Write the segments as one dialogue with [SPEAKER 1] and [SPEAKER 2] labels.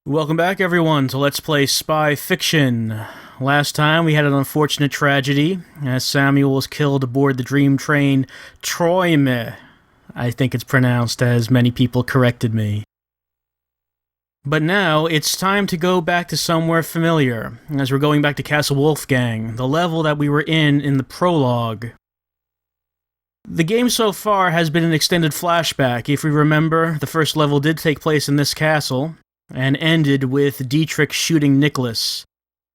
[SPEAKER 1] Welcome back, everyone, to Let's Play Spy Fiction. Last time we had an unfortunate tragedy, as Samuel was killed aboard the dream train Troime. I think it's pronounced, as many people corrected me. But now, it's time to go back to somewhere familiar, as we're going back to Castle Wolfgang, the level that we were in the prologue. The game so far has been an extended flashback. If we remember, the first level did take place in this castle, and ended with Dietrich shooting Nicholas.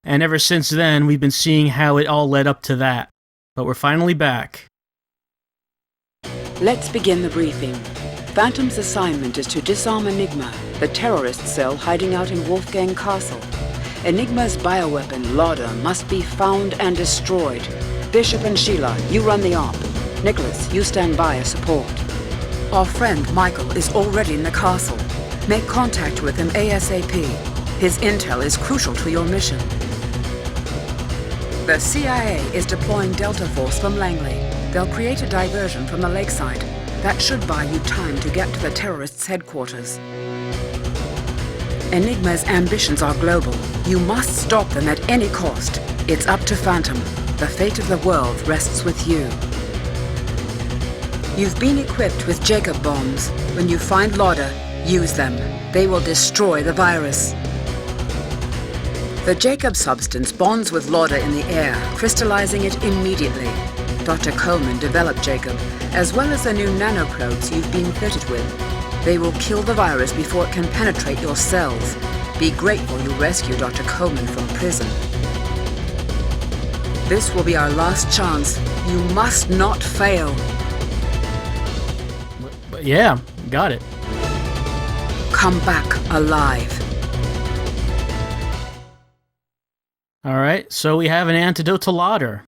[SPEAKER 1] And ever since then, we've been seeing how it all led up to that. But we're finally back.
[SPEAKER 2] Let's begin the briefing. Phantom's assignment is to disarm Enigma, the terrorist cell hiding out in Wolfgang Castle. Enigma's bioweapon, Lauder, must be found and destroyed. Bishop and Sheila, you run the op. Nicholas, you stand by as support. Our friend Michael is already in the castle. Make contact with him ASAP. His intel is crucial to your mission. The CIA is deploying Delta Force from Langley. They'll create a diversion from the lakeside. That should buy you time to get to the terrorists' headquarters. Enigma's ambitions are global. You must stop them at any cost. It's up to Phantom. The fate of the world rests with you. You've been equipped with Jacob bombs. When you find Lauder, use them. They will destroy the virus. The Jacob substance bonds with Lauder in the air, crystallizing it immediately. Dr. Coleman developed Jacob, as well as the new nanoprobes you've been fitted with. They will kill the virus before it can penetrate your cells. Be grateful you rescued Dr. Coleman from prison. This will be our last chance. You must not fail.
[SPEAKER 1] Yeah, got it.
[SPEAKER 2] Come back alive.
[SPEAKER 1] Alright, so we have an antidote to Lauder.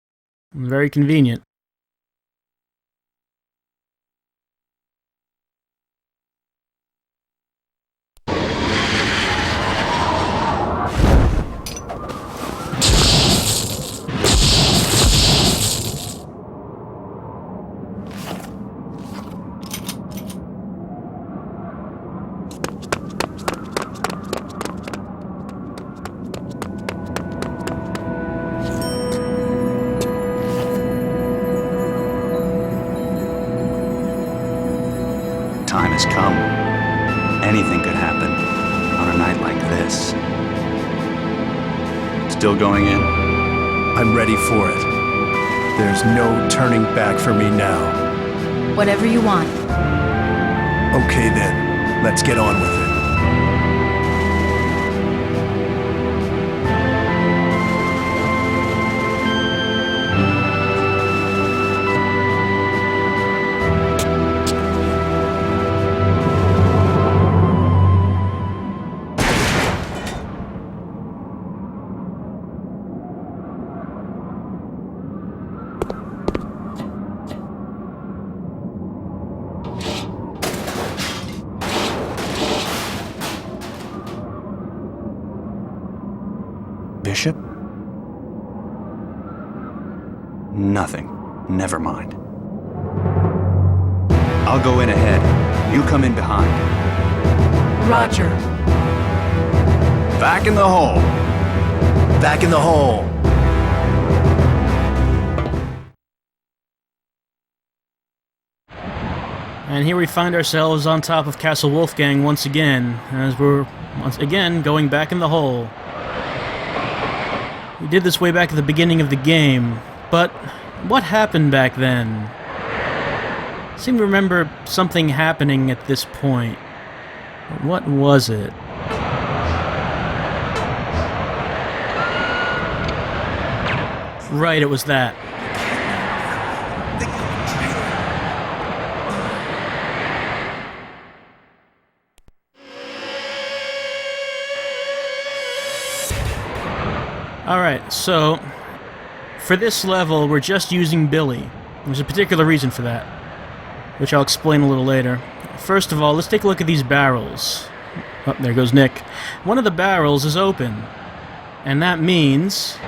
[SPEAKER 1] Very convenient.
[SPEAKER 3] Time has come. Anything could happen on a night like this. Still going in?
[SPEAKER 4] I'm ready for it. There's no turning back for me now.
[SPEAKER 5] Whatever you want.
[SPEAKER 4] Okay then, let's get on with it.
[SPEAKER 3] Bishop? Nothing. Never mind. I'll go in ahead. You come in behind.
[SPEAKER 5] Roger.
[SPEAKER 3] Back in the hole.
[SPEAKER 4] Back in the hole.
[SPEAKER 1] And here we find ourselves on top of Castle Wolfgang once again, as we're once again going back in the hole. We did this way back at the beginning of the game, but what happened back then? I seem to remember something happening at this point. But what was it? Right, it was that. Alright, so for this level, we're just using Billy. There's a particular reason for that, which I'll explain a little later. First of all, let's take a look at these barrels. Oh, there goes Nick. One of the barrels is open, and that means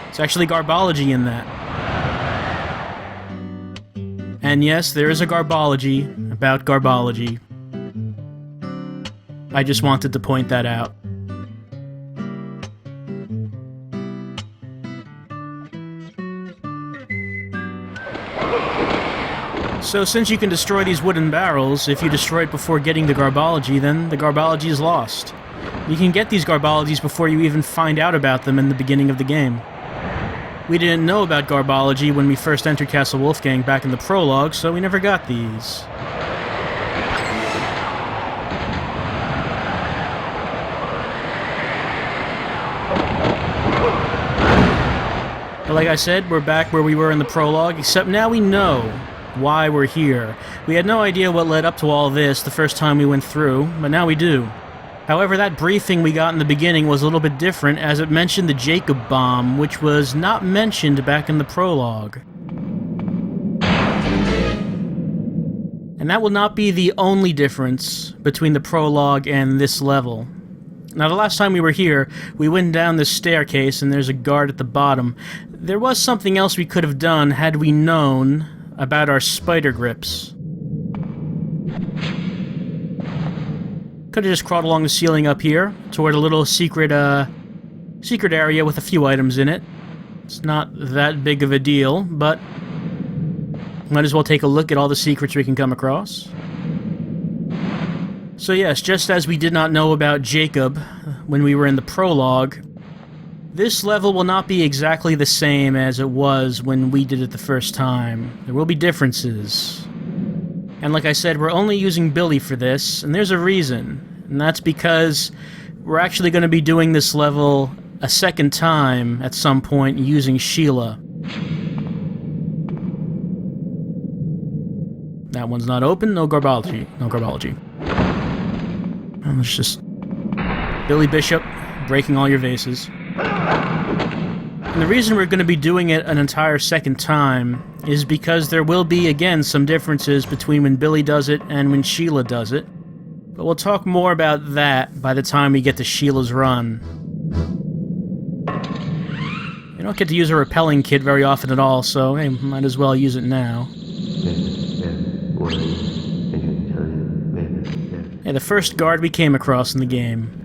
[SPEAKER 1] it's actually garbology in that. And yes, there is a garbology about garbology. I just wanted to point that out. So since you can destroy these wooden barrels, if you destroy it before getting the garbology, then the garbology is lost. You can get these garbologies before you even find out about them in the beginning of the game. We didn't know about garbology when we first entered Castle Wolfgang back in the prologue, so we never got these. But like I said, we're back where we were in the prologue, except now we know why we're here. We had no idea what led up to all this the first time we went through, but now we do. However, that briefing we got in the beginning was a little bit different, as it mentioned the Jacob bomb, which was not mentioned back in the prologue. And that will not be the only difference between the prologue and this level. Now, the last time we were here, we went down this staircase and there's a guard at the bottom. There was something else we could have done had we known about our spider grips. Could have just crawled along the ceiling up here toward a little secret area with a few items in it. It's not that big of a deal, but might as well take a look at all the secrets we can come across. So yes, just as we did not know about Jacob when we were in the prologue, this level will not be exactly the same as it was when we did it the first time. There will be differences. And like I said, we're only using Billy for this, and there's a reason. And that's because we're actually going to be doing this level a second time at some point using Sheila. That one's not open, no garbology. No garbology. And it's just Billy Bishop breaking all your vases. And the reason we're going to be doing it an entire second time is because there will be, again, some differences between when Billy does it and when Sheila does it. But we'll talk more about that by the time we get to Sheila's run. You don't get to use a repelling kit very often at all, so hey, might as well use it now. Hey, the first guard we came across in the game.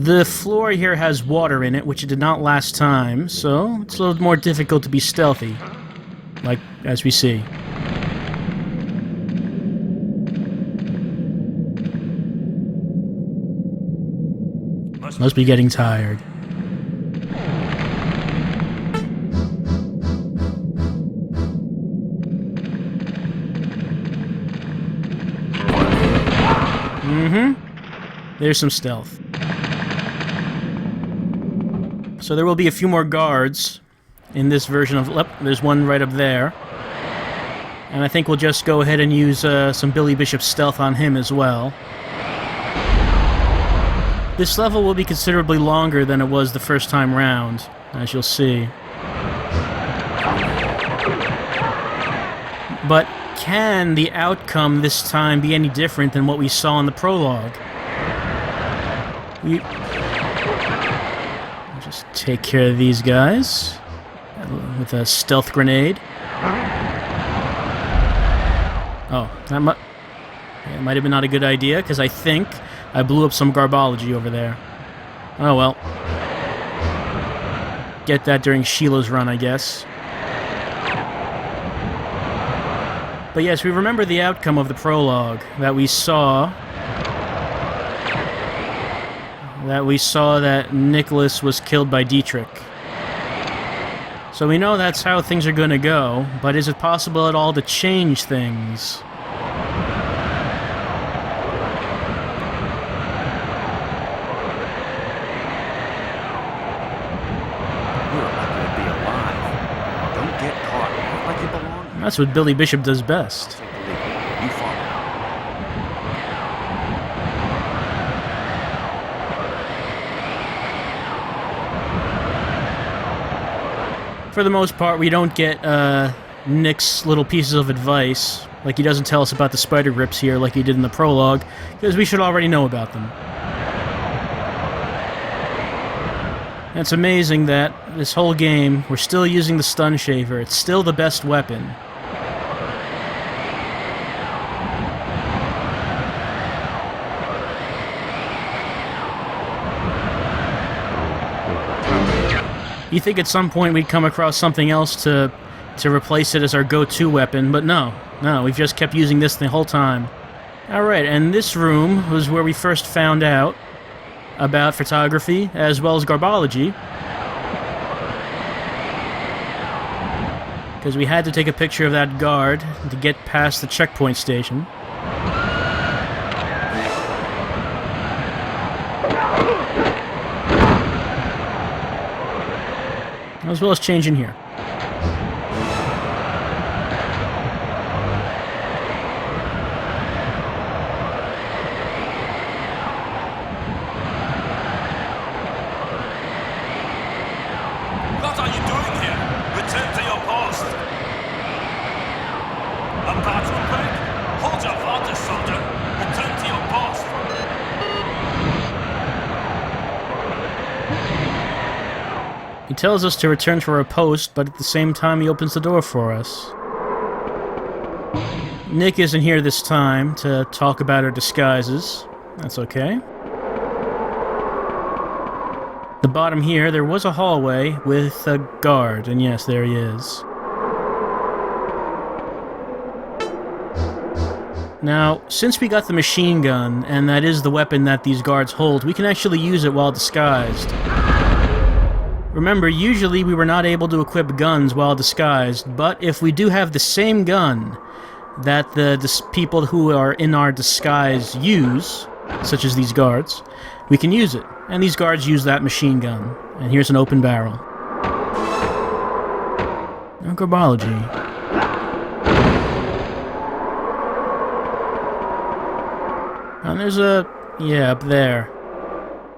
[SPEAKER 1] The floor here has water in it, which it did not last time, so it's a little more difficult to be stealthy. Like, as we see. Must be getting tired. There's some stealth. So there will be a few more guards in this version of... there's one right up there. And I think we'll just go ahead and use some Billy Bishop stealth on him as well. This level will be considerably longer than it was the first time round, as you'll see. But can the outcome this time be any different than what we saw in the prologue? Just take care of these guys with a stealth grenade. Oh, that might have been not a good idea, because I think I blew up some garbology over there. Oh well. Get that during Sheila's run, I guess. But yes, we remember the outcome of the prologue, that we saw that Nicholas was killed by Dietrich. So we know that's how things are going to go, but is it possible at all to change things? That's what Billy Bishop does best. For the most part, we don't get Nick's little pieces of advice. Like, he doesn't tell us about the spider grips here like he did in the prologue, because we should already know about them. And it's amazing that this whole game, we're still using the stun shaver. It's still the best weapon. You think at some point we'd come across something else to to replace it as our go-to weapon, but no, we've just kept using this the whole time. Alright, and this room was where we first found out about photography as well as garbology, because we had to take a picture of that guard to get past the checkpoint station. As well as changing here.
[SPEAKER 6] What are you doing here? Return to your post. A patrol break? Hold your water, soldier. Return to your post.
[SPEAKER 1] He tells us to return to our post, but at the same time he opens the door for us. Nick isn't here this time to talk about our disguises. That's okay. The bottom here, there was a hallway with a guard, and yes, there he is. Now, since we got the machine gun, and that is the weapon that these guards hold, we can actually use it while disguised. Remember, usually we were not able to equip guns while disguised, but if we do have the same gun that the people who are in our disguise use, such as these guards, we can use it. And these guards use that machine gun. And here's an open barrel. No garbology. And there's a... yeah, up there.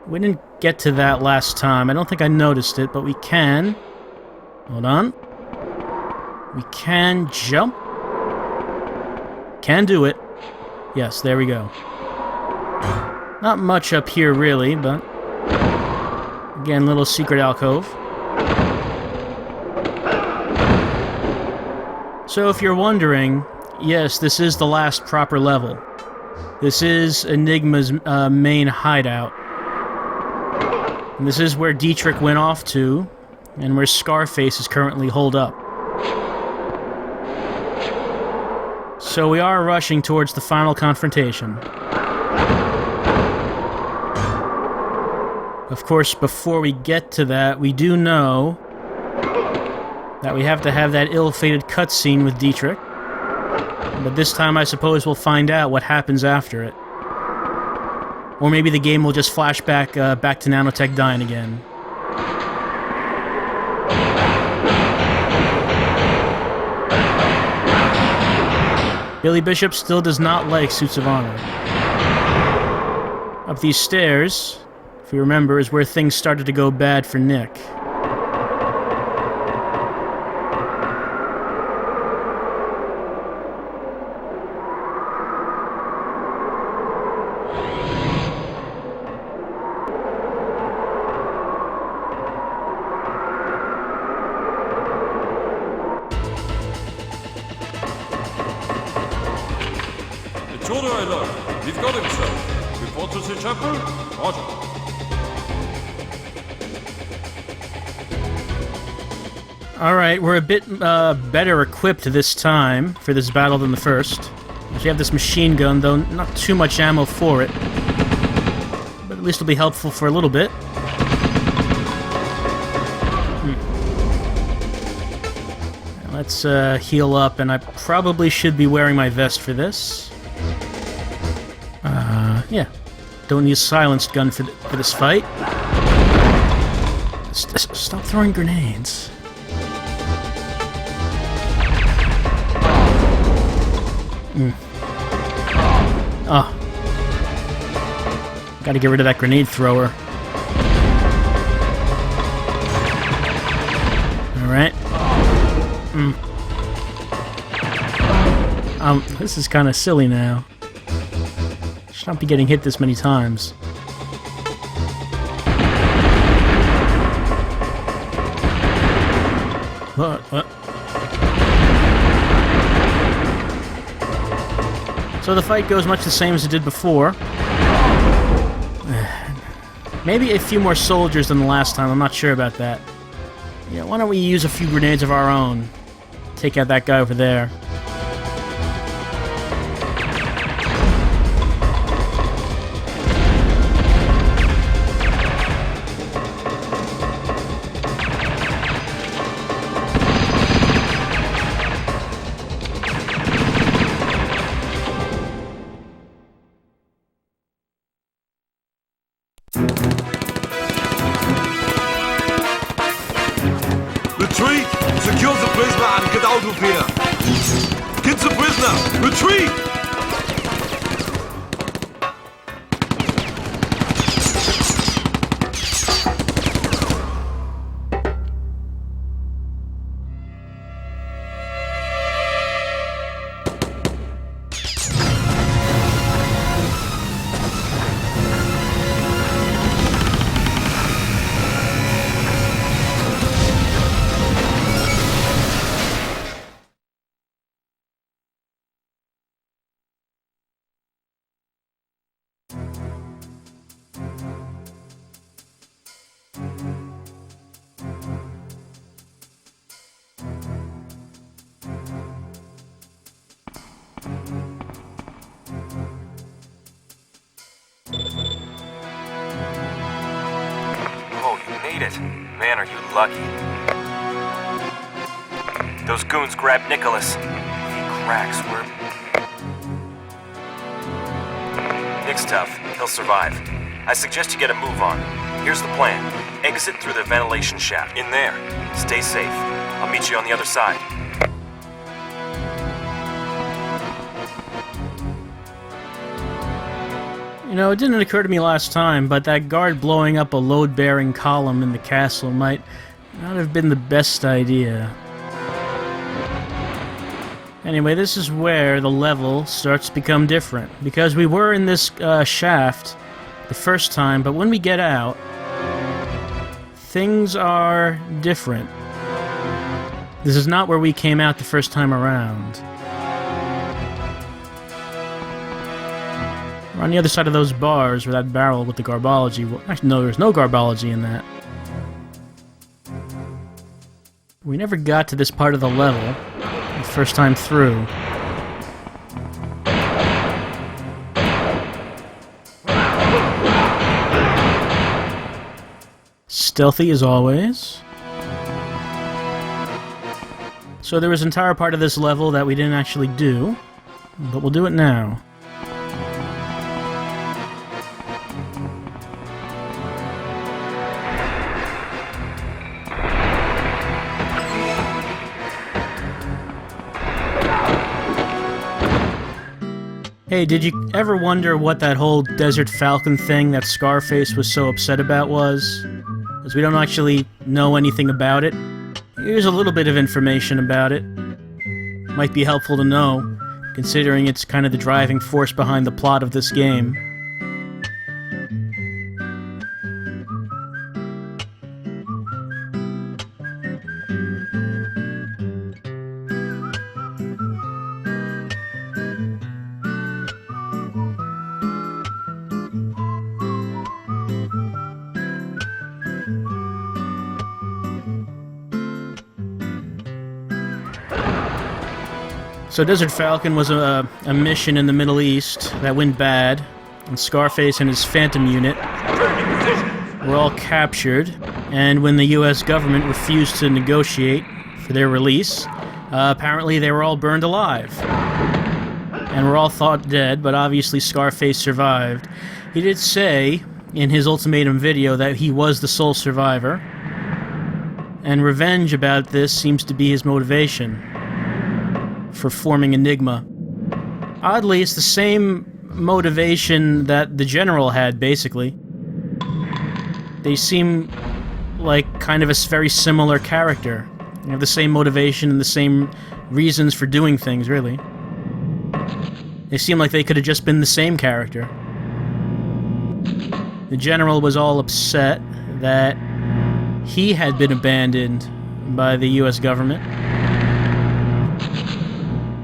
[SPEAKER 1] We didn't get to that last time. I don't think I noticed it, but we can... hold on. We can jump. Can do it. Yes, there we go. Not much up here, really, but... again, little secret alcove. So if you're wondering, yes, this is the last proper level. This is Enigma's main hideout. And this is where Dietrich went off to, and where Scarface is currently holed up. So we are rushing towards the final confrontation. Of course, before we get to that, we do know that we have to have that ill-fated cutscene with Dietrich. But this time I suppose we'll find out what happens after it. Or maybe the game will just flash back to Nanotech dying again. Billy Bishop still does not like suits of armor. Up these stairs, if you remember, is where things started to go bad for Nick.
[SPEAKER 7] It's order I love. We've got him, sir. Report to the chapel. Roger.
[SPEAKER 1] Alright, we're a bit better equipped this time for this battle than the first. We have this machine gun, though not too much ammo for it. But at least it'll be helpful for a little bit. Let's heal up, and I probably should be wearing my vest for this. Yeah. Don't need a silenced gun for this fight. Stop throwing grenades. Oh. Gotta get rid of that grenade thrower. Alright. This is kind of silly now. Should not be getting hit this many times. What? So the fight goes much the same as it did before. Maybe a few more soldiers than the last time, I'm not sure about that. Yeah, why don't we use a few grenades of our own? take out that guy over there.
[SPEAKER 8] Retreat! Secure the prisoner and get out of here! Get the prisoner! Retreat!
[SPEAKER 9] Oh, you made it. Man, are you lucky. Those goons grabbed Nicholas. He cracks. Nick's tough. He'll survive. I suggest you get a move on. Here's the plan. Exit through the ventilation shaft. In there. Stay safe. I'll meet you on the other side.
[SPEAKER 1] You know, it didn't occur to me last time, but that guard blowing up a load-bearing column in the castle might not have been the best idea. Anyway, this is where the level starts to become different, because we were in this shaft the first time, but when we get out, things are different. This is not where we came out the first time around. We're on the other side of those bars where that barrel with the garbology... Actually, no, there's no garbology in that. We never got to this part of the level the first time through. Stealthy as always. So there was an entire part of this level that we didn't actually do, but we'll do it now. Hey, did you ever wonder what that whole Desert Falcon thing that Scarface was so upset about was? Because we don't actually know anything about it. Here's a little bit of information about it. Might be helpful to know, considering it's kind of the driving force behind the plot of this game. So Desert Falcon was a mission in the Middle East that went bad, and Scarface and his Phantom unit were all captured, and when the US government refused to negotiate for their release, apparently they were all burned alive. And were all thought dead, but obviously Scarface survived. He did say in his ultimatum video that he was the sole survivor, and revenge about this seems to be his motivation for forming Enigma. Oddly, it's the same motivation that the General had, basically. They seem like kind of a very similar character. They have the same motivation and the same reasons for doing things, really. They seem like they could have just been the same character. The General was all upset that he had been abandoned by the US government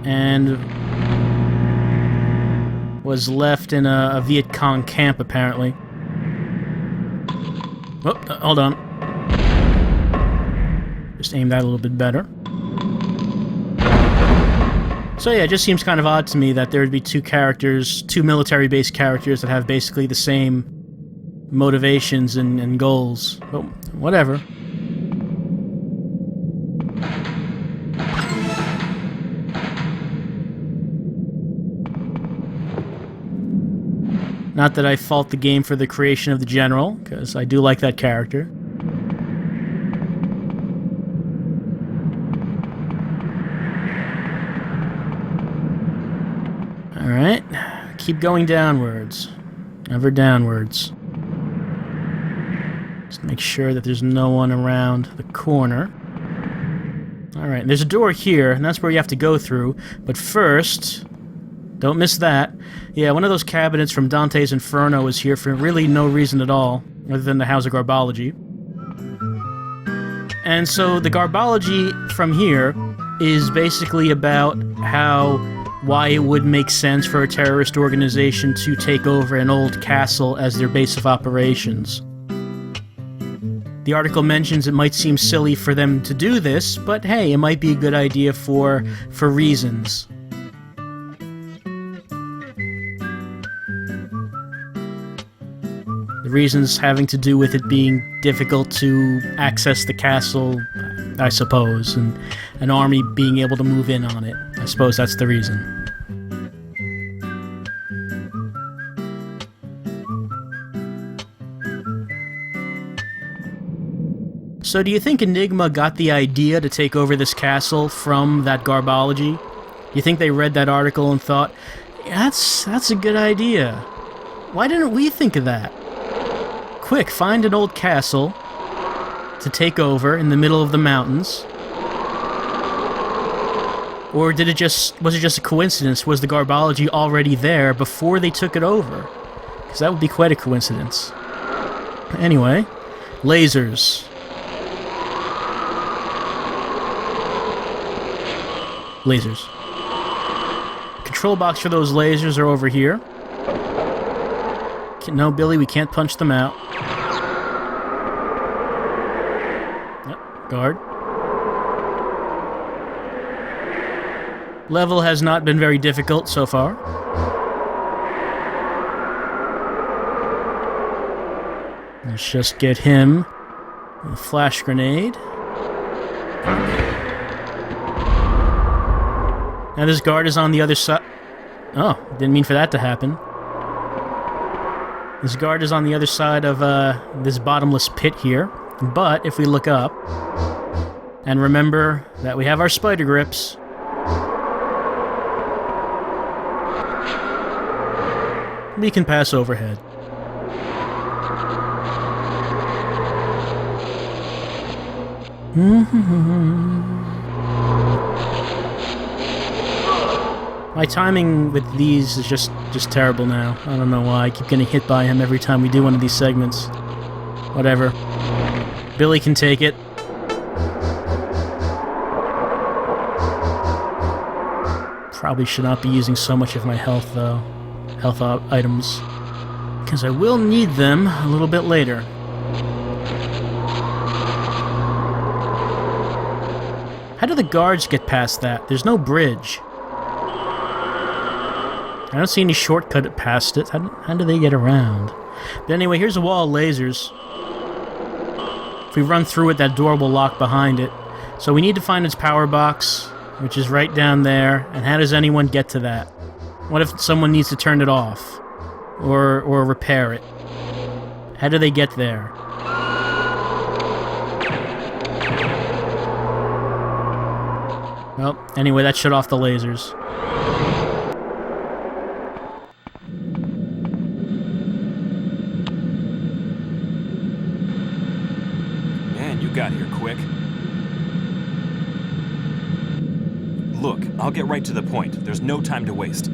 [SPEAKER 1] and was left in a Viet Cong camp, apparently. Oh, hold on. Just aim that a little bit better. So yeah, it just seems kind of odd to me that there would be two military-based characters that have basically the same motivations and goals. But whatever. Not that I fault the game for the creation of the General, because I do like that character. Alright, keep going downwards. Ever downwards. Just make sure that there's no one around the corner. Alright, there's a door here, and that's where you have to go through. But first, don't miss that. Yeah, one of those cabinets from Dante's Inferno is here for really no reason at all, other than the House of Garbology. And so the Garbology from here is basically about why it would make sense for a terrorist organization to take over an old castle as their base of operations. The article mentions it might seem silly for them to do this, but hey, it might be a good idea for reasons. The reasons having to do with it being difficult to access the castle, I suppose, and an army being able to move in on it. I suppose that's the reason. So do you think Enigma got the idea to take over this castle from that Garbology? You think they read that article and thought, yeah, that's a good idea. Why didn't we think of that? Quick, find an old castle to take over in the middle of the mountains. Or was it just a coincidence? Was the Garbology already there before they took it over? Because that would be quite a coincidence. Anyway, lasers. Lasers. Control box for those lasers are over here. No, Billy, we can't punch them out. Yep, guard. Level has not been very difficult so far. Let's just get him with a flash grenade. Now this guard is on the other side. Oh, didn't mean for that to happen. This guard is on the other side of this bottomless pit here. But if we look up and remember that we have our spider grips, we can pass overhead. My timing with these is just terrible now. I don't know why. I keep getting hit by him every time we do one of these segments. Whatever. Billy can take it. Probably should not be using so much of my health, though. Health items. Because I will need them a little bit later. How do the guards get past that? There's no bridge. I don't see any shortcut past it. How do they get around? But anyway, here's a wall of lasers. If we run through it, that door will lock behind it. So we need to find its power box, which is right down there. And how does anyone get to that? What if someone needs to turn it off? Or repair it? How do they get there? Well, anyway, that shut off the lasers.
[SPEAKER 9] Got here quick. Look, I'll get right to the point. There's no time to waste.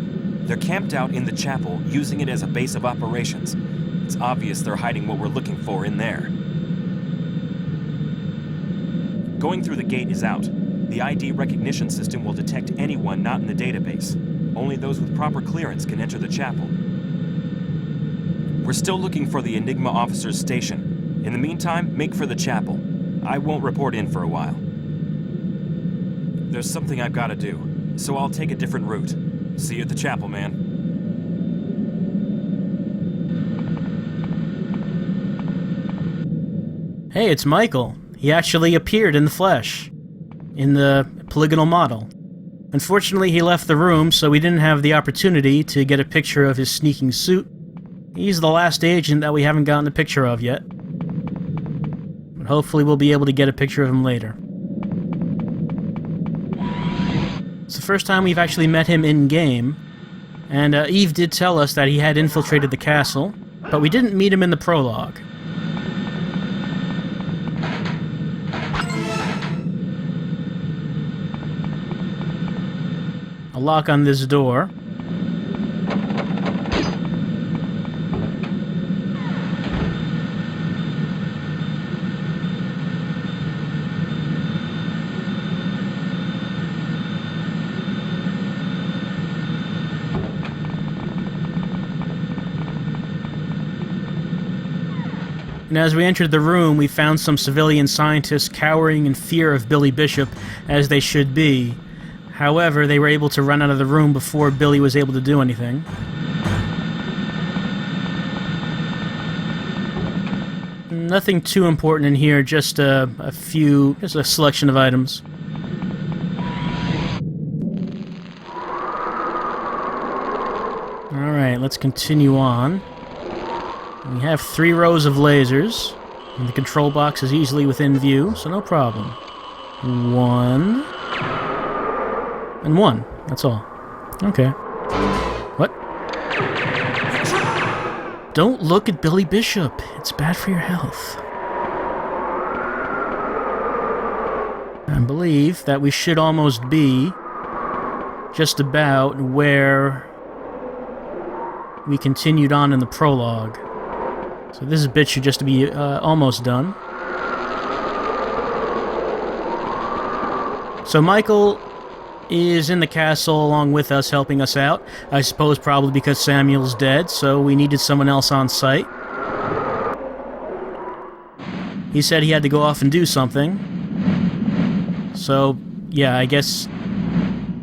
[SPEAKER 9] They're camped out in the chapel, using it as a base of operations. It's obvious they're hiding what we're looking for in there. Going through the gate is out. The ID recognition system will detect anyone not in the database. Only those with proper clearance can enter the chapel. We're still looking for the Enigma officer's station. In the meantime, make for the chapel. I won't report in for a while. There's something I've got to do. so I'll take a different route. See you at the chapel, man.
[SPEAKER 1] Hey, it's Michael. He actually appeared in the flesh, in the polygonal model. Unfortunately, he left the room, so we didn't have the opportunity to get a picture of his sneaking suit. He's the last agent that we haven't gotten a picture of yet. But hopefully we'll be able to get a picture of him later. It's the first time we've actually met him in-game, and Eve did tell us that he had infiltrated the castle, but we didn't meet him in the prologue. A lock on this door. And as we entered the room, we found some civilian scientists cowering in fear of Billy Bishop, as they should be. However, they were able to run out of the room before Billy was able to do anything. Nothing too important in here, just a selection of items. Alright, let's continue on. We have 3 rows of lasers, and the control box is easily within view, so no problem. 1... and 1. That's all. Okay. What? Don't look at Billy Bishop. It's bad for your health. I believe that we should almost be just about where we continued on in the prologue. So this bit should just be almost done. So Michael is in the castle along with us, helping us out. I suppose probably because Samuel's dead, so we needed someone else on site. He said he had to go off and do something. So, yeah, I guess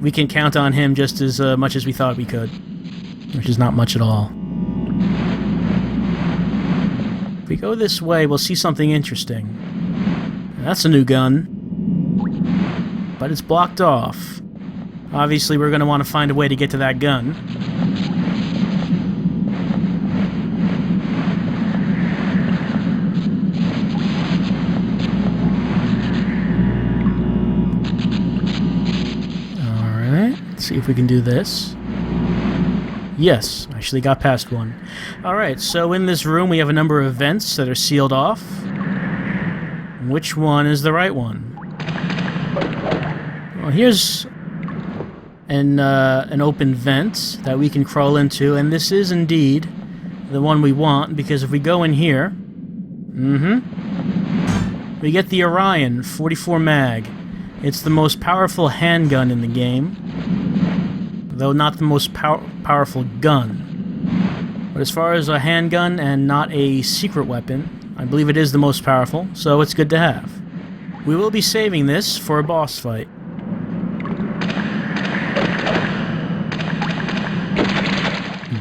[SPEAKER 1] we can count on him just as much as we thought we could. Which is not much at all. If we go this way, we'll see something interesting. That's a new gun. But it's blocked off. Obviously, we're going to want to find a way to get to that gun. Alright, let's see if we can do this. Yes, actually got past one. Alright, so in this room we have a number of vents that are sealed off. Which one is the right one? Well, here's an open vent that we can crawl into, and this is indeed the one we want, because if we go in here, we get the Orion 44 mag. It's the most powerful handgun in the game, though not the most powerful gun. But as far as a handgun and not a secret weapon, I believe it is the most powerful, so it's good to have. We will be saving this for a boss fight.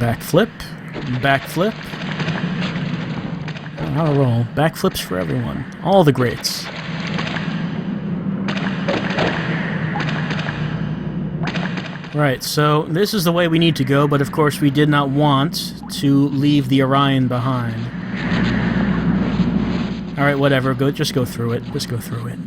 [SPEAKER 1] Backflip, backflip. On a roll. Backflips for everyone. All the greats. Right, so this is the way we need to go, but of course we did not want to leave the Orion behind. Alright, whatever. Just go through it. Just go through it.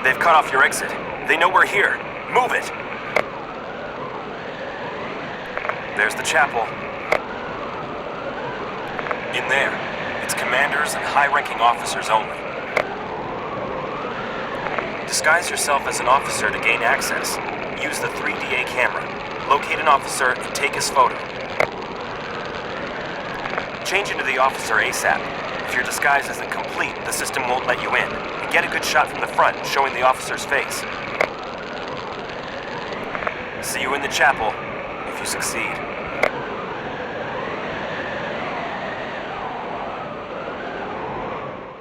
[SPEAKER 9] They've cut off your exit. They know we're here. Move it! There's the chapel. In there, it's commanders and high-ranking officers only. Disguise yourself as an officer to gain access. Use the 3DA camera. Locate an officer and take his photo. Change into the officer ASAP. If your disguise isn't complete, the system won't let you in. And get a good shot from the front, showing the officer's face. See you in the chapel. if you succeed.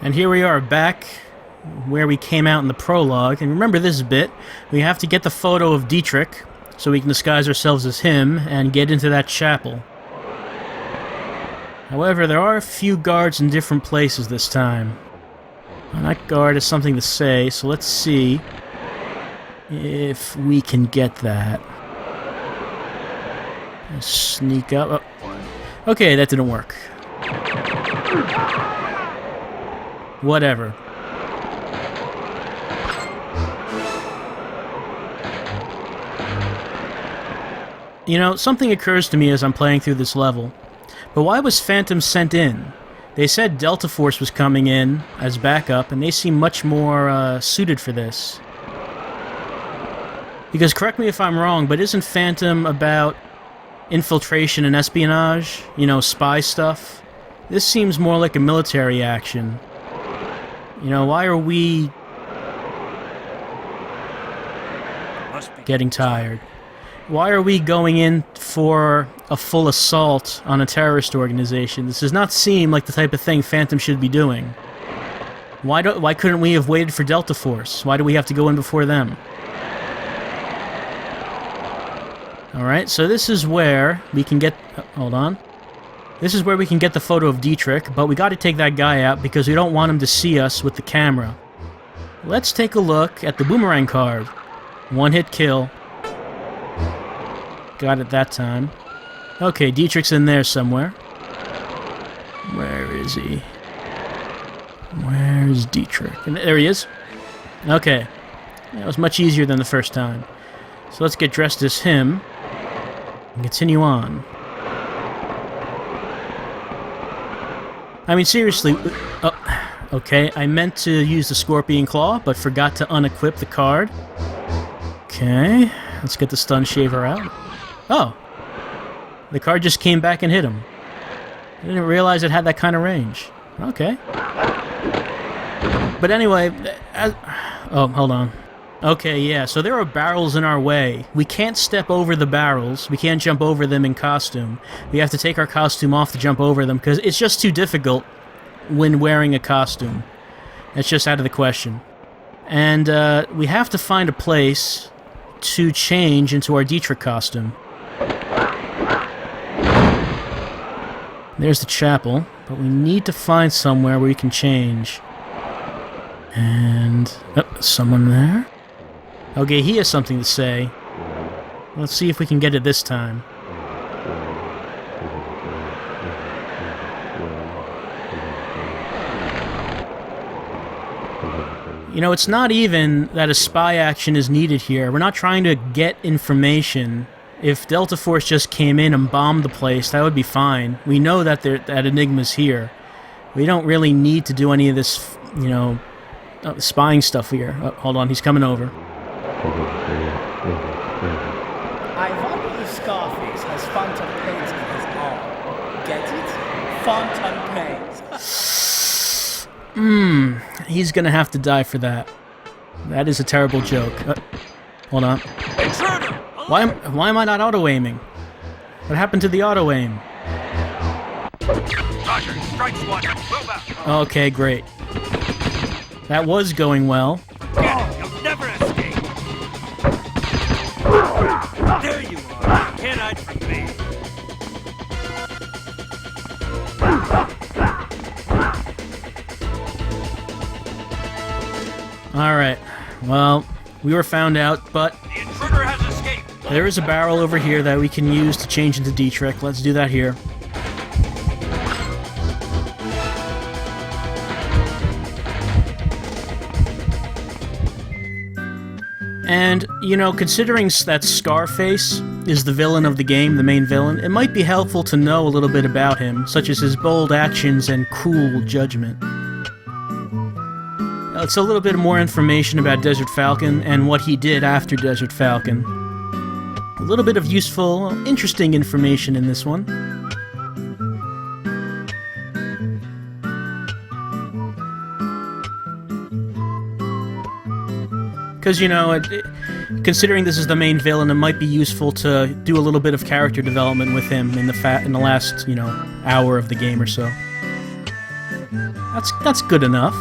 [SPEAKER 1] And here we are back where we came out in the prologue. And remember this bit, we have to get the photo of Dietrich so we can disguise ourselves as him and get into that chapel. However, there are a few guards in different places this time. And that guard has something to say, so let's see if we can get that. Sneak up. Oh. Okay, that didn't work. Whatever. You know, something occurs to me as I'm playing through this level. But why was Phantom sent in? They said Delta Force was coming in as backup, and they seem much more suited for this. Because, correct me if I'm wrong, but isn't Phantom about infiltration and espionage? You know, spy stuff? This seems more like a military action. You know, why are we getting tired? Why are we going in for a full assault on a terrorist organization? This does not seem like the type of thing Phantom should be doing. Why couldn't we have waited for Delta Force? Why do we have to go in before them? Alright, so this is where we can get... hold on. This is where we can get the photo of Dietrich, but we gotta take that guy out because we don't want him to see us with the camera. Let's take a look at the boomerang card. One-hit kill. Got it that time. Okay, Dietrich's in there somewhere. Where is he? Where's Dietrich? And there he is. Okay. That was much easier than the first time. So let's get dressed as him and continue on. I mean, seriously. Oh, okay, I meant to use the Scorpion Claw, but forgot to unequip the card. Okay, let's get the Stun Shaver out. Oh, the card just came back and hit him. I didn't realize it had that kind of range. Okay. But anyway, oh, hold on. Okay, yeah, so there are barrels in our way. We can't step over the barrels. We can't jump over them in costume. We have to take our costume off to jump over them, because it's just too difficult when wearing a costume. It's just out of the question. And we have to find a place to change into our Dietrich costume. There's the chapel, but we need to find somewhere where we can change. And... oh, someone there? Okay, he has something to say. Let's see if we can get it this time. You know, it's not even that a spy action is needed here. We're not trying to get information. If Delta Force just came in and bombed the place, that would be fine. We know that that Enigma's here. We don't really need to do any of this, you know, spying stuff here. Oh, hold on, he's coming over.
[SPEAKER 10] I wonder if Scarface has phantom pains in his arm. Get it? Phantom pains.
[SPEAKER 1] He's gonna have to die for that. That is a terrible joke. Hold on. Why am I not auto-aiming? What happened to the auto-aim?
[SPEAKER 6] Roger, strikes one. Move out.
[SPEAKER 1] Okay, great. That was going well.
[SPEAKER 6] You'll never escape. There you are. Can't hide from me.
[SPEAKER 1] Alright. Well, we were found out, but
[SPEAKER 6] The intruder has escaped.
[SPEAKER 1] there is a barrel over here that we can use to change into Dietrich. Let's do that here. And, you know, considering that Scarface is the villain of the game, the main villain, it might be helpful to know a little bit about him, such as his bold actions and cool judgment. It's a little bit more information about Desert Falcon and what he did after Desert Falcon. A little bit of useful, interesting information in this one. Because, you know, considering this is the main villain, it might be useful to do a little bit of character development with him in the last, hour of the game or so. That's good enough.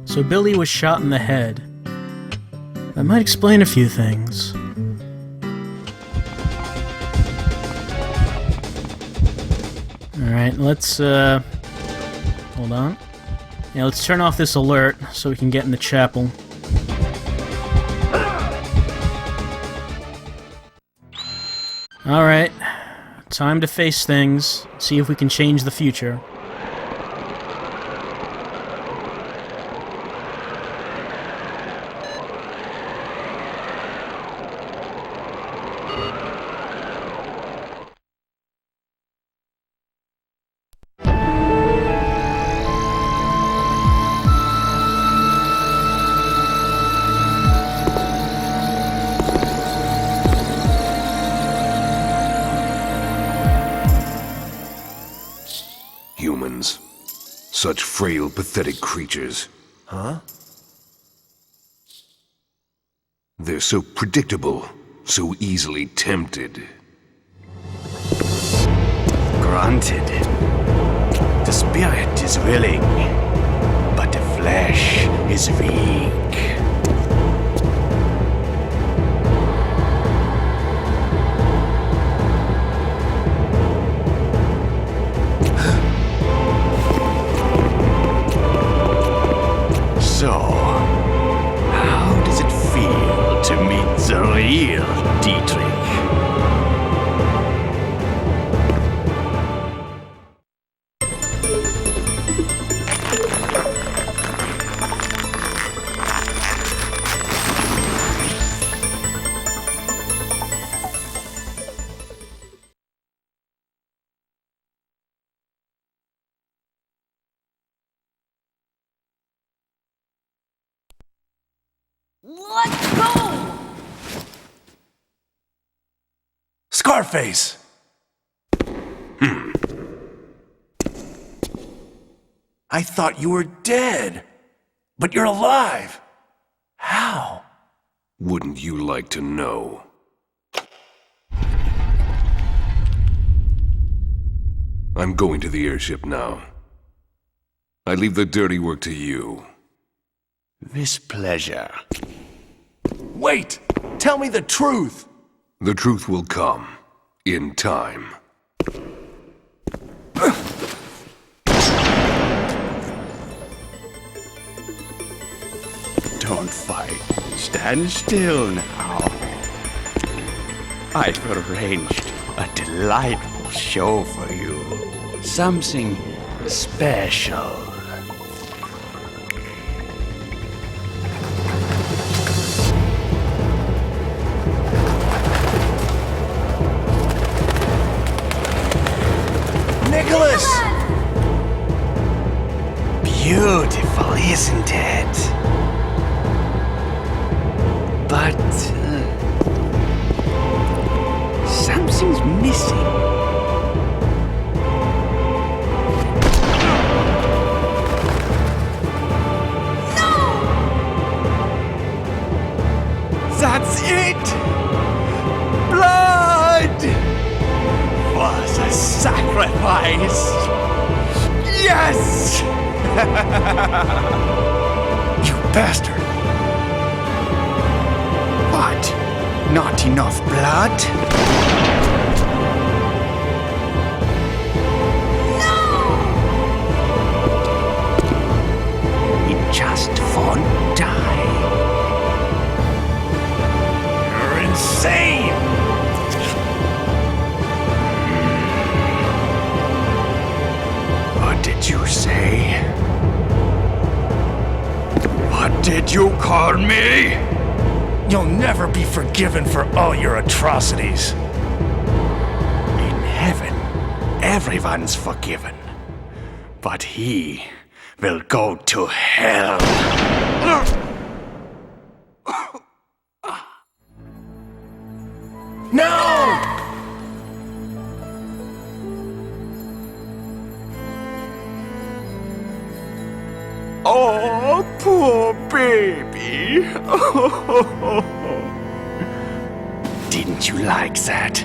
[SPEAKER 1] So Billy was shot in the head. That might explain a few things. Alright, let's, hold on. Yeah, let's turn off this alert so we can get in the chapel. Alright, time to face things, see if we can change the future.
[SPEAKER 8] Humans. Such frail, pathetic creatures.
[SPEAKER 4] Huh?
[SPEAKER 8] They're so predictable, so easily tempted.
[SPEAKER 11] Granted, the spirit is willing, but the flesh is weak. So, how does it feel to meet the real Dietrich?
[SPEAKER 5] Let's go!
[SPEAKER 4] Scarface! I thought you were dead, but you're alive. How?
[SPEAKER 8] Wouldn't you like to know? I'm going to the airship now. I leave the dirty work to you.
[SPEAKER 11] With pleasure.
[SPEAKER 4] Wait! Tell me the truth!
[SPEAKER 8] The truth will come. In time.
[SPEAKER 11] Don't fight. Stand still now. I've arranged a delightful show for you. Something special.
[SPEAKER 4] Nicholas!
[SPEAKER 11] Beautiful, isn't it? But something's missing.
[SPEAKER 5] No!
[SPEAKER 11] That's it! Blood! Was a sacrifice! Yes! You bastard! What? Not enough blood?
[SPEAKER 5] No!
[SPEAKER 11] It just won't die. You're insane! What did you say? What did you call me?
[SPEAKER 4] You'll never be forgiven for all your atrocities.
[SPEAKER 11] In heaven, everyone's forgiven. But he will go to hell.
[SPEAKER 4] No!
[SPEAKER 11] Oh, poor baby. Didn't you like that?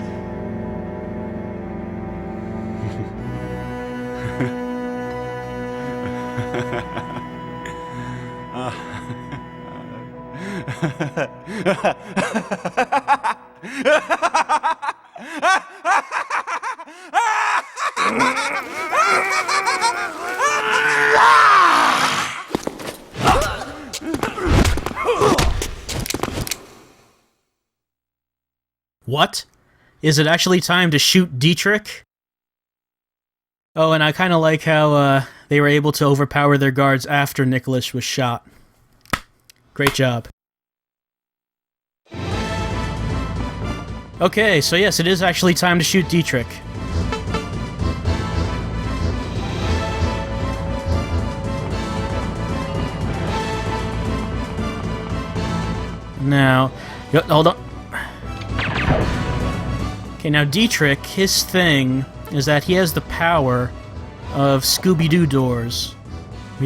[SPEAKER 1] What? Is it actually time to shoot Dietrich? Oh, and I kind of like how they were able to overpower their guards after Nicholas was shot. Great job. Okay, so yes, it is actually time to shoot Dietrich. Now, hold on. Okay, now Dietrich, his thing is that he has the power of Scooby-Doo doors.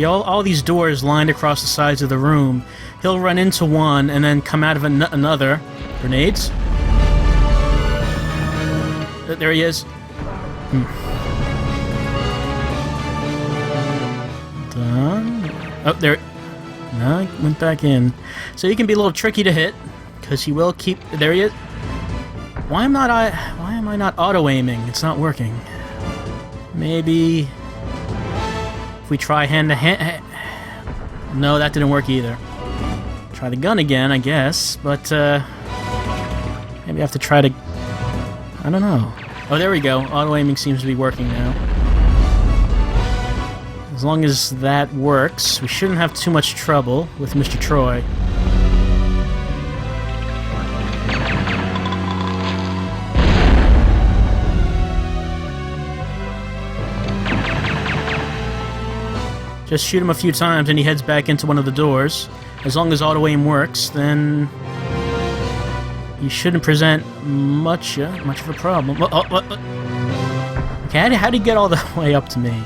[SPEAKER 1] All these doors lined across the sides of the room. He'll run into one and then come out of another. Grenades? There he is. Done. Oh, there. No, he went back in. So he can be a little tricky to hit, because he will keep... There he is. Why am I not auto-aiming? It's not working. Maybe... if we try hand-to-hand... No, that didn't work either. Try the gun again, I guess, but, maybe I have to try to... I don't know. Oh, there we go. Auto-aiming seems to be working now. As long as that works, we shouldn't have too much trouble with Mr. Troy. Just shoot him a few times and he heads back into one of the doors. As long as auto-aim works, then you shouldn't present much of a problem. Okay, how'd he get all the way up to me?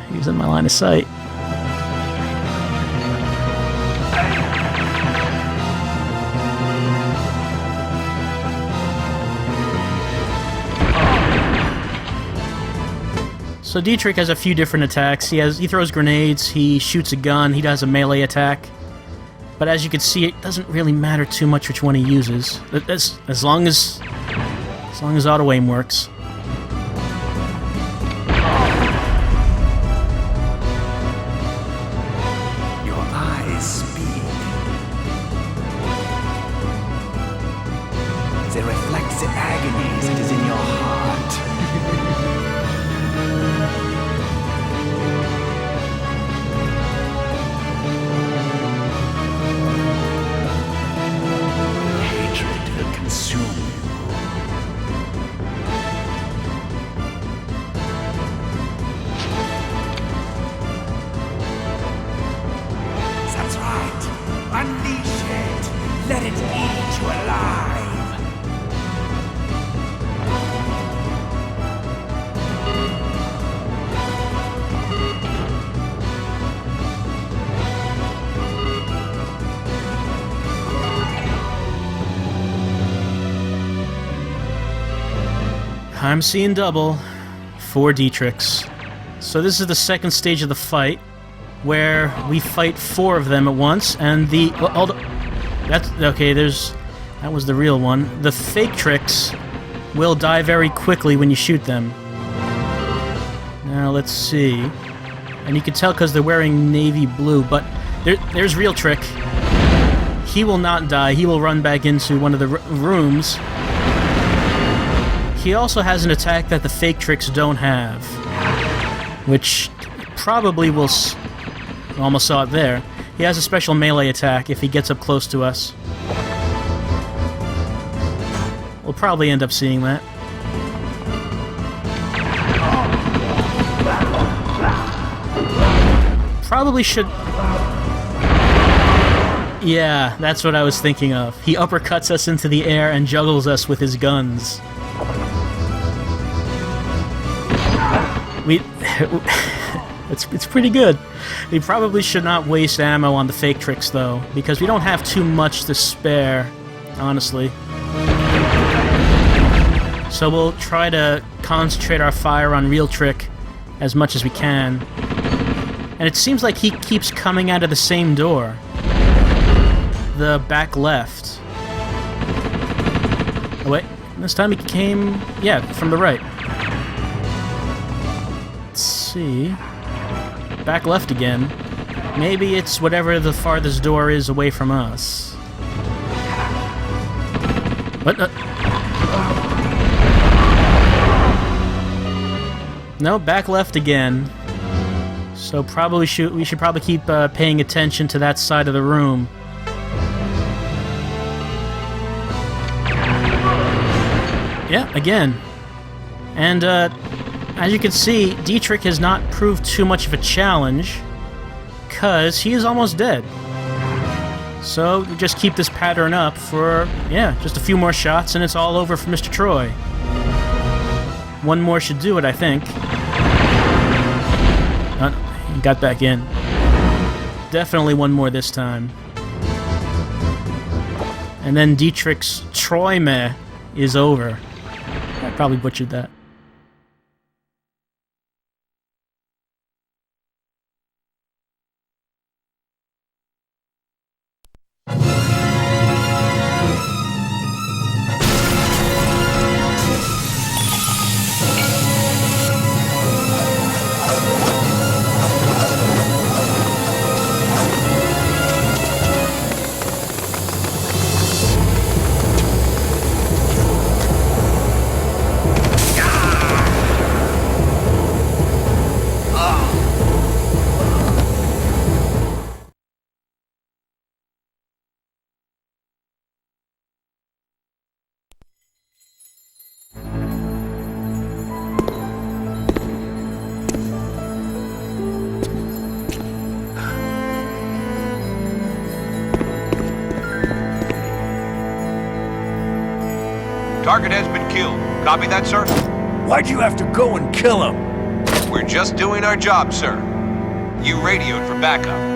[SPEAKER 1] He was in my line of sight. So Dietrich has a few different attacks. He throws grenades, he shoots a gun, he does a melee attack. But as you can see, it doesn't really matter too much which one he uses. As long as auto-aim works.
[SPEAKER 11] Your eyes speak. They reflect the agony that is in your heart. Hatred will consume you. That's right. Unleash it. Let it eat you alive.
[SPEAKER 1] I'm seeing double. 4 Dietrichs. So this is the second stage of the fight, where we fight 4 of them at once, and that's okay. That was the real one. The fake tricks will die very quickly when you shoot them. Now let's see, and you can tell because they're wearing navy blue. But there's real trick. He will not die. He will run back into one of the rooms. He also has an attack that the fake tricks don't have, which probably will... almost saw it there. He has a special melee attack if he gets up close to us. We'll probably end up seeing that. probably should... Yeah, that's what I was thinking of. He uppercuts us into the air and juggles us with his guns. It's pretty good. We probably should not waste ammo on the fake tricks, though, because we don't have too much to spare, honestly. So we'll try to concentrate our fire on real trick as much as we can. And it seems like he keeps coming out of the same door. The back left. Oh wait, this time he came... yeah, from the right. Let's see... back left again. Maybe it's whatever the farthest door is away from us. What? No, back left again. So probably we should probably keep paying attention to that side of the room. Yeah, again. And as you can see, Dietrich has not proved too much of a challenge, because he is almost dead. So we just keep this pattern up for, yeah, just a few more shots and it's all over for Mr. Troy. One more should do it, I think. He got back in. Definitely one more this time. And then Dietrich's Troy-meh is over. I probably butchered that.
[SPEAKER 8] Target has been killed. Copy that, sir?
[SPEAKER 4] Why'd you have to go and kill him?
[SPEAKER 8] We're just doing our job, sir. You radioed for backup.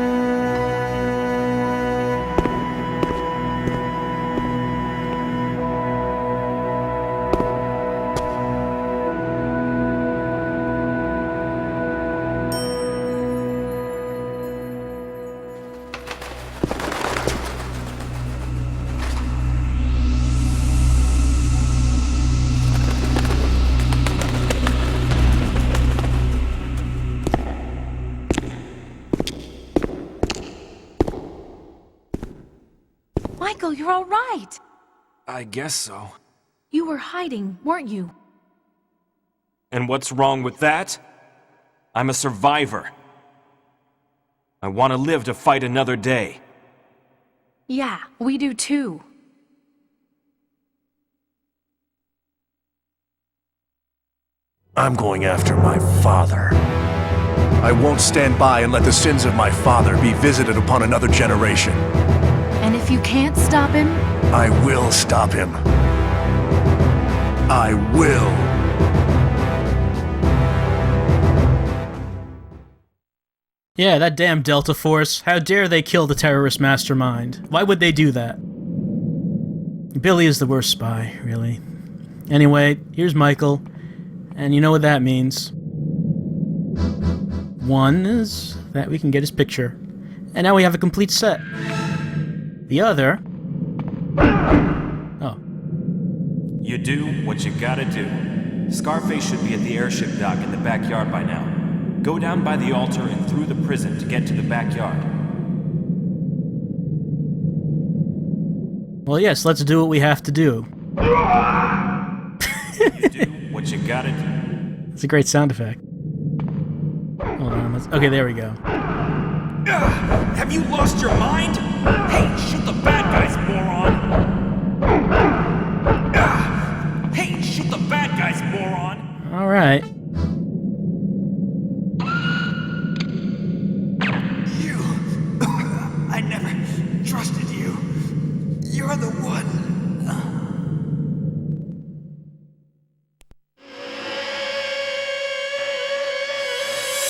[SPEAKER 5] Michael, you're all right.
[SPEAKER 12] I guess so.
[SPEAKER 5] You were hiding, weren't you?
[SPEAKER 9] And what's wrong with that? I'm a survivor. I want to live to fight another day.
[SPEAKER 5] Yeah, we do too.
[SPEAKER 4] I'm going after my father. I won't stand by and let the sins of my father be visited upon another generation.
[SPEAKER 5] And if you can't stop him?
[SPEAKER 4] I will stop him. I will.
[SPEAKER 1] Yeah, that damn Delta Force. How dare they kill the terrorist mastermind? Why would they do that? Billy is the worst spy, really. Anyway, here's Michael. And you know what that means. One is that we can get his picture. And now we have a complete set. The other... oh.
[SPEAKER 9] You do what you gotta do. Scarface should be at the airship dock in the backyard by now. Go down by the altar and through the prison to get to the backyard.
[SPEAKER 1] Well, yes, let's do what we have to do.
[SPEAKER 9] You do what you gotta do.
[SPEAKER 1] It's a great sound effect. Hold on, okay, there we go.
[SPEAKER 6] Have you lost your mind? Hey, shoot the bad guys, moron! Hey, shoot the bad guys, moron!
[SPEAKER 1] Alright.